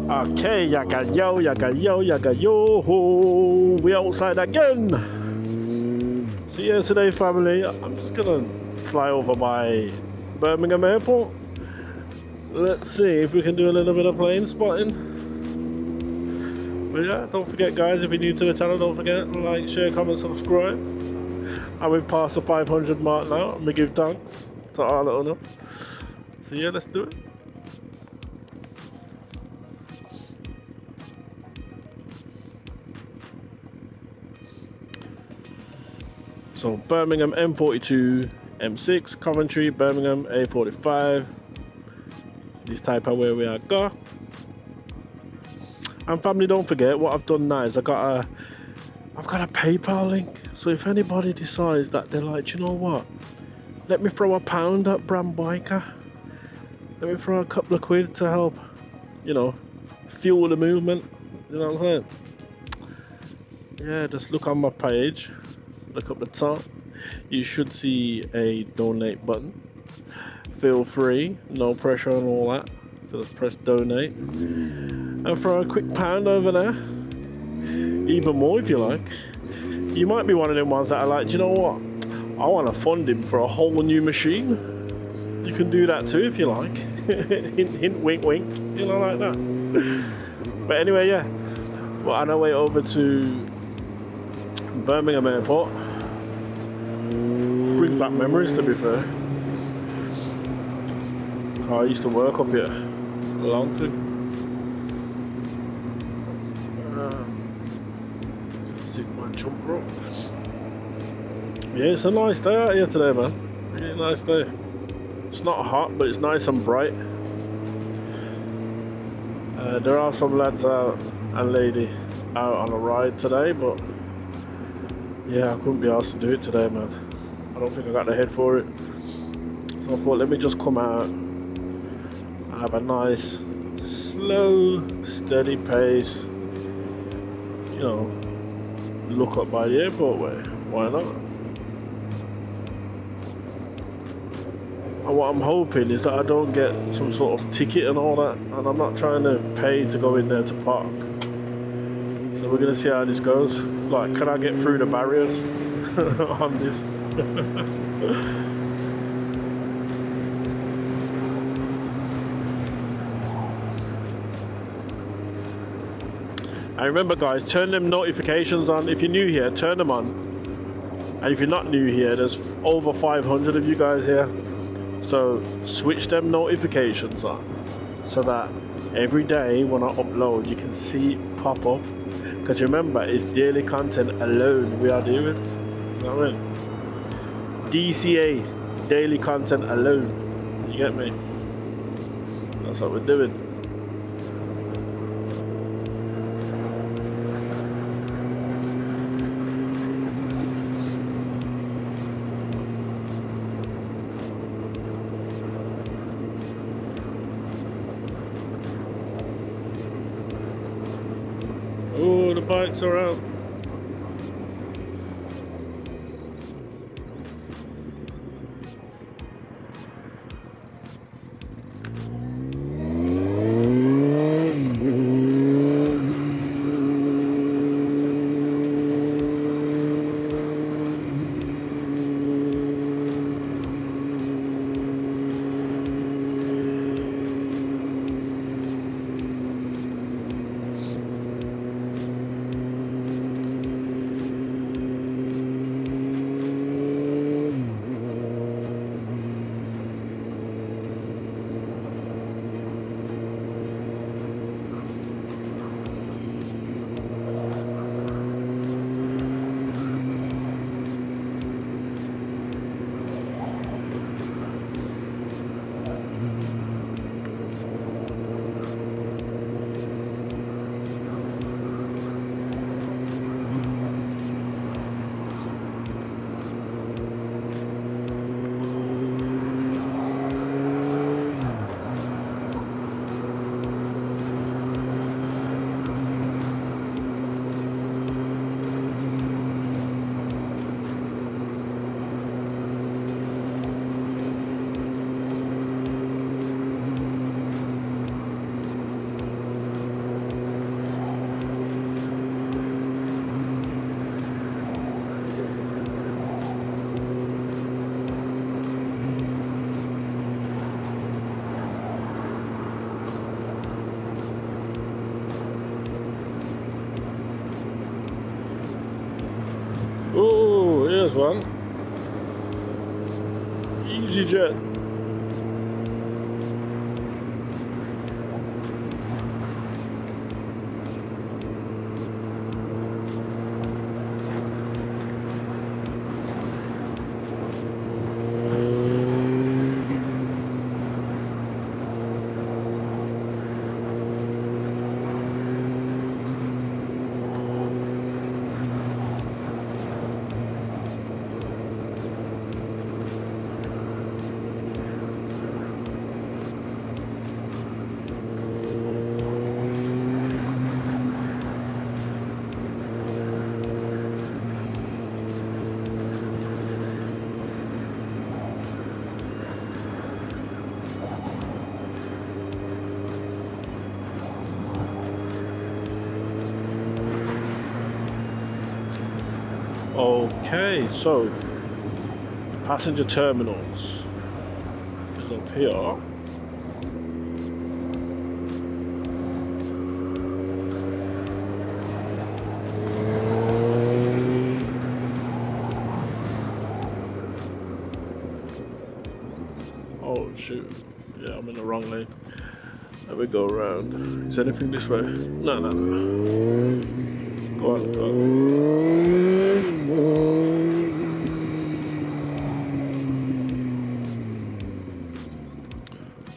Okay, yaga yo, yaga yo, yaga yo. We outside again. So yeah, today family, I'm just gonna fly over by Birmingham Airport. Let's see if we can do a little bit of plane spotting. But yeah, don't forget guys, if you're new to the channel, don't forget to like, share, comment, subscribe. And we've passed the 500 mark now, and we give thanks to all the owner. So yeah, let's do it. So Birmingham M42, M6, Coventry, Birmingham A45. This type of where we are go. And family, don't forget what I've done now is I've got a PayPal link. So if anybody decides that they're like, you know what, let me throw £1 at Brand Biker. Let me throw a couple of quid to help, you know, fuel the movement. You know what I'm saying? Yeah, just look on my page. Look up the top, you should see a donate button. Feel free, no pressure on all that, so just press donate and throw a quick £1 over there, even more if you like. You might be one of them ones that are like, do you know what, I want to fund him for a whole new machine. You can do that too if you like. Hint hint, wink wink, you know, like that. But anyway, yeah, we're on our way over to Birmingham Airport. Brings back memories, to be fair. I used to work up here a long time. Sit my jumper up. Yeah, it's a nice day out here today, man. Really nice day. It's not hot, but it's nice and bright. There are some lads out and lady out on a ride today, but yeah, I couldn't be asked to do it today, man. I don't think I got the head for it. So I thought, let me just come out and have a nice, slow, steady pace. You know, look up by the airport way. Why not? And what I'm hoping is that I don't get some sort of ticket and all that. And I'm not trying to pay to go in there to park. So we're going to see how this goes. Like, can I get through the barriers on this? And remember guys, turn them notifications on. If you're new here, turn them on. And if you're not new here, there's over 500 of you guys here. So switch them notifications on so that every day when I upload, you can see it pop up. Because remember, it's daily content alone we are doing. You know what I mean? DCA, daily content alone. You get me? That's what we're doing. Oh, the bikes are out. Oh, here's one. EasyJet. Okay, so passenger terminals is up here. Oh shoot, yeah, I'm in the wrong lane. Let me go around. Is anything this way? No, no, no. Go on, go on.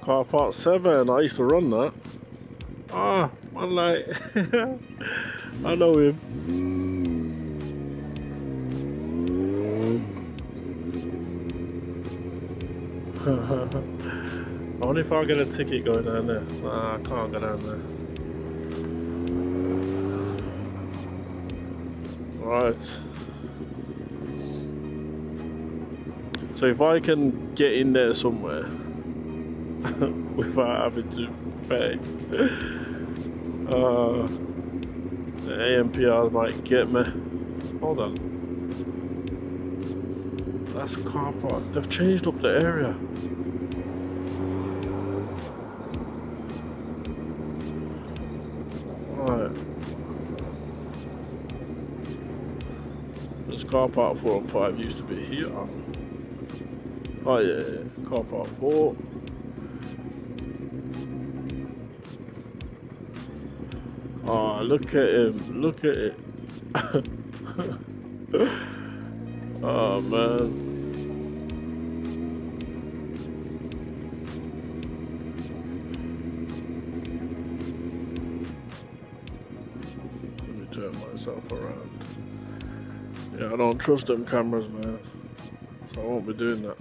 Car Park 7, I used to run that. Ah, one light. I know him. I wonder if I'll get a ticket going down there. Nah, I can't go down there. Right. So if I can get in there somewhere without having to pay, the AMPR might get me. Hold on. That's car park. They've changed up the area. Right. This car park 4 and 5 used to be here. Oh yeah, yeah. Car park 4. Oh, look at him. Look at it. Oh man. Let me turn myself around. Yeah, I don't trust them cameras, man. So I won't be doing that.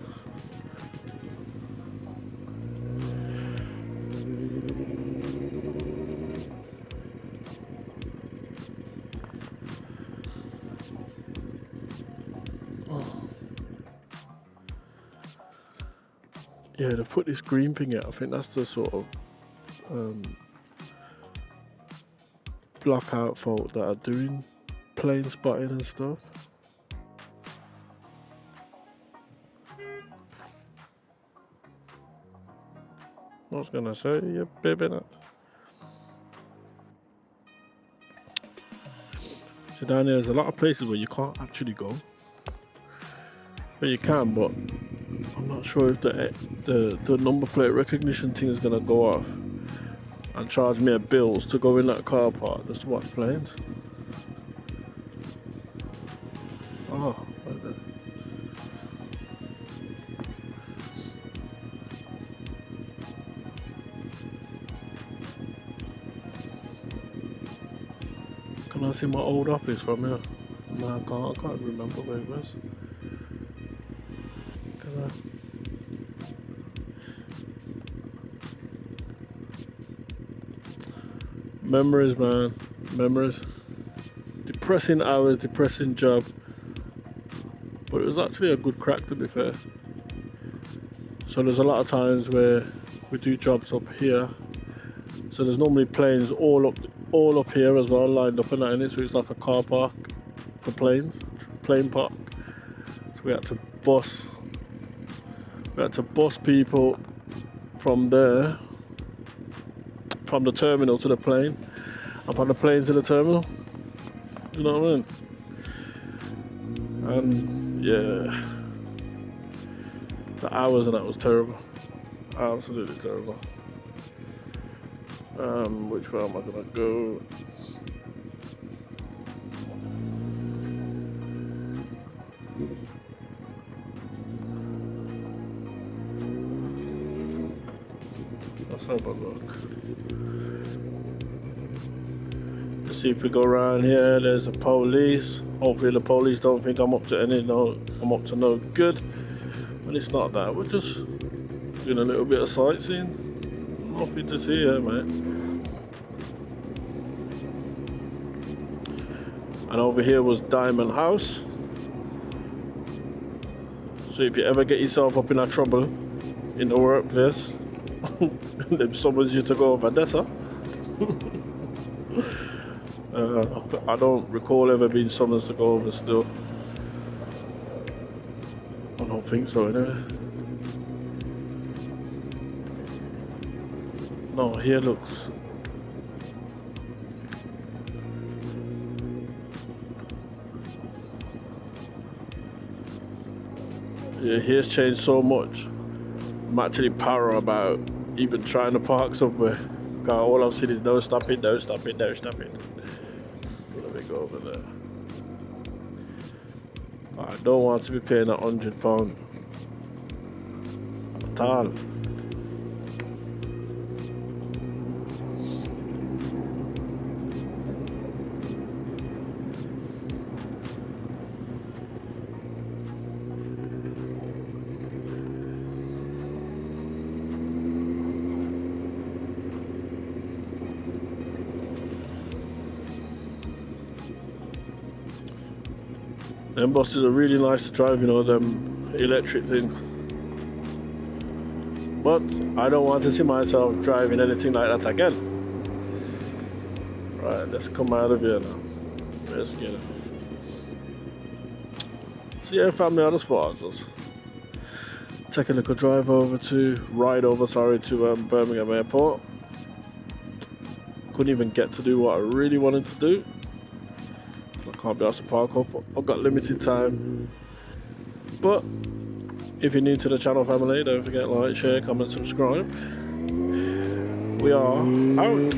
Yeah, they've put this green thing out. I think that's the sort of block out folk that are doing plane spotting and stuff. I was gonna say, you're bibbing it. So down there's a lot of places where you can't actually go. But you can, but I'm not sure if the number plate recognition thing is gonna go off and charge me a bills to go in that car park just to watch planes. Oh, right there. Can I see my old office from here? No, I can't remember where it was. Memories, man. Memories. Depressing hours, depressing job. But it was actually a good crack, to be fair. So there's a lot of times where we do jobs up here. So there's normally planes all up here as well, lined up and that in it. So it's like a car park for planes, plane park. So we had to bus people from there, from the terminal to the plane, and from the plane to the terminal. You know what I mean? And yeah, the hours and that was terrible, absolutely terrible. Which way am I gonna go? Let's have a look. Let's see if we go around here. There's the police. Hopefully the police don't think I'm up to no good. And it's not that. We're just doing a little bit of sightseeing. Nothing to see here, mate. And over here was Diamond House. So if you ever get yourself up in a trouble in the workplace, then summons you to go over Dessa. I don't recall ever being summoned to go over still. I don't think so, anyway. No, here looks. Yeah, here's changed so much. I'm actually paranoid about even trying to park somewhere. God, all I've seen is no stopping, no stopping, no stopping. Let me go over there. I don't want to be paying £100 at all. Them buses are really nice to drive, you know, them electric things. But I don't want to see myself driving anything like that again. Right, let's come out of here now. Let's get it. So yeah, family, on the spot, I'll just take a little ride over to Birmingham Airport. Couldn't even get to do what I really wanted to do. I can't be asked to park up. I've got limited time. But if you're new to the channel, family, don't forget to like, share, comment, subscribe. We are out.